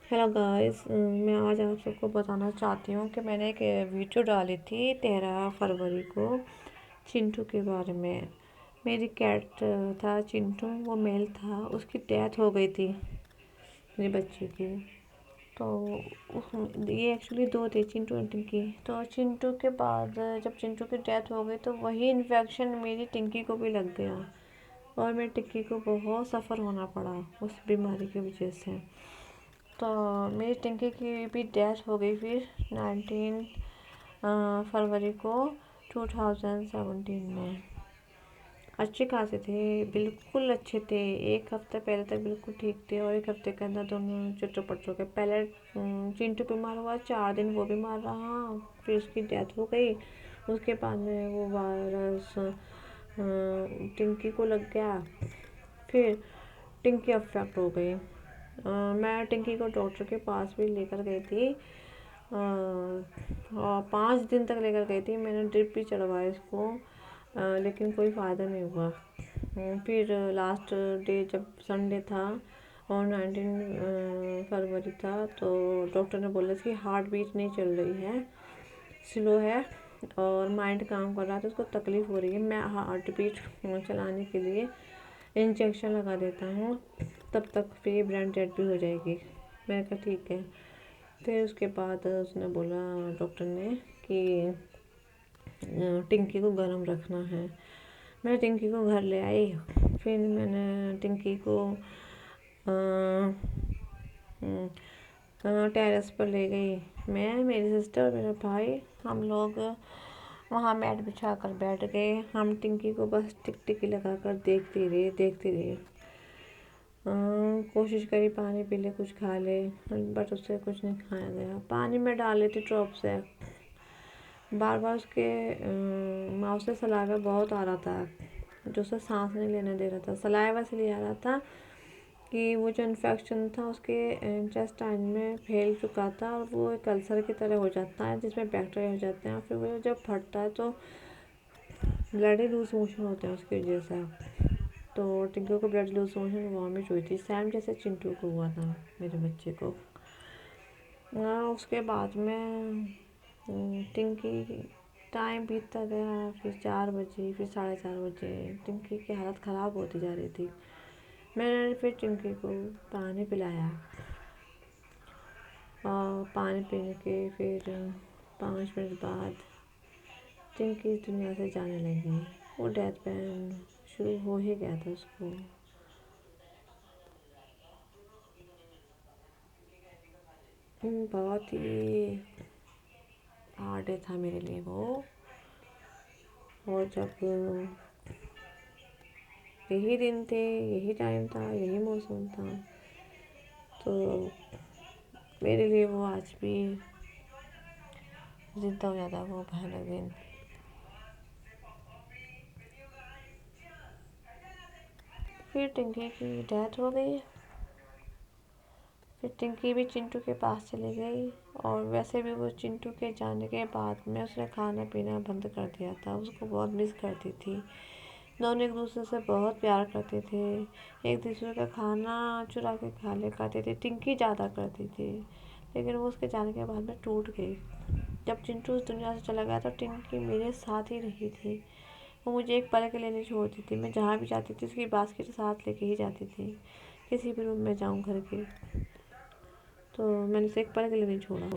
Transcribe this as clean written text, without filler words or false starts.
Hello guys, मैं आज आप सबको बताना चाहती हूँ कि मैंने एक वीडियो डाली थी 13 फरवरी को चिंटू के बारे में। मेरी कैट था चिंटू, वो मेल था, उसकी डेथ हो गई थी मेरे बच्चे की। तो ये एक्चुअली दो थे, चिंटू एंड टिंकी। तो चिंटू के बाद जब चिंटू की डेथ हो गई तो वही इन्फेक्शन मेरी टिंकी को भी लग गया और मेरी टिंकी को बहुत सफ़र होना पड़ा उस बीमारी की वजह से। तो मेरी टिंकी की भी डेथ हो गई फिर 19 फरवरी को 2017 में। अच्छे खासे थे, बिल्कुल अच्छे थे। एक हफ्ते पहले तक बिल्कुल ठीक थे और एक हफ्ते के अंदर दोनों चुटर पट हो गए। पहले चिंटू बीमार हुआ, 4 दिन वो बीमार रहा, फिर उसकी डेथ हो गई। उसके बाद में वो वायरस टिंकी को लग गया, फिर टिंकी अफेक्ट हो गई। मैं टिंकी को डॉक्टर के पास भी लेकर गई थी और 5 दिन तक लेकर गई थी। मैंने ड्रिप भी चढ़वाया इसको, लेकिन कोई फ़ायदा नहीं हुआ। फिर लास्ट डे जब संडे था और 19 फरवरी था, तो डॉक्टर ने बोला कि हार्ट बीट नहीं चल रही है, स्लो है और माइंड काम कर रहा है, तो उसको तकलीफ़ हो रही है। मैं हार्ट बीट चलाने के लिए इंजेक्शन लगा देता हूँ, तब तक फिर ये ब्रेन डेड भी हो जाएगी। मैंने कहा ठीक है। फिर उसके बाद उसने बोला, डॉक्टर ने, कि टिंकी को गर्म रखना है। मैं टिंकी को घर ले आई। फिर मैंने टिंकी को टेरेस पर ले गई। मैं, मेरी सिस्टर और मेरा भाई, हम लोग वहाँ मैट बिछा कर बैठ गए। हम टिंकी को बस टिकटिकी लगा कर देखते रहे। कोशिश करी पानी पी ले, कुछ खा ले, बट उससे कुछ नहीं खाया गया। पानी में डाल लेती ड्रॉप से, बार बार उसके माउथ से सलाइवा बहुत आ रहा था, जो उसे सांस नहीं लेने दे रहा था। सलाइवा इसलिए आ रहा था कि वो जो इन्फेक्शन था उसके इंटेस्टाइन में फैल चुका था और वो एक अल्सर की तरह हो जाता है, जिसमें बैक्टीरिया हो जाते हैं। फिर वो जब फटता है तो ब्लड लूज मोशन होते हैं उसकी वजह से। तो टिंकू को ब्लड लूज मोशन, वॉमिट हुई थी, सेम जैसे चिंटू को हुआ था मेरे बच्चे को। उसके बाद में टिंकी, टाइम बीतता गया, फिर 4 बजे, फिर 4:30 बजे टिंकी की हालत ख़राब होती जा रही थी। मैंने फिर टिंकी को पानी पिलाया और पानी पीने के फिर 5 मिनट बाद टिंकी इस दुनिया से जाने लगी। वो डेथ पेन शुरू हो ही गया था उसको। बहुत ही हार्ड डे था मेरे लिए वो। और जब यही दिन थे, यही टाइम था, यही मौसम था, तो मेरे लिए वो आज भी जिंदा हो जाता वो भयानक दिन। फिर टिंकी की डेथ हो गई। फिर टिंकी भी चिंटू के पास चली गई और वैसे भी वो चिंटू के जाने के बाद में उसने खाना पीना बंद कर दिया था। उसको बहुत मिस करती थी। दोनों एक दूसरे से बहुत प्यार करते थे, एक दूसरे का खाना चुरा के खा ले करते थे। टिंकी ज़्यादा करती थी, लेकिन वो उसके जाने के बाद में टूट गई। जब चिंटू उस दुनिया से चला गया तो टिंकी मेरे साथ ही रही थी। वो मुझे एक पल के लिए नहीं छोड़ती थी। मैं जहाँ भी जाती थी उसकी बास्केट साथ लेके ही जाती थी, किसी भी रूम में जाऊँ घर के। तो मैंने उसे एक पल के लिए नहीं छोड़ा।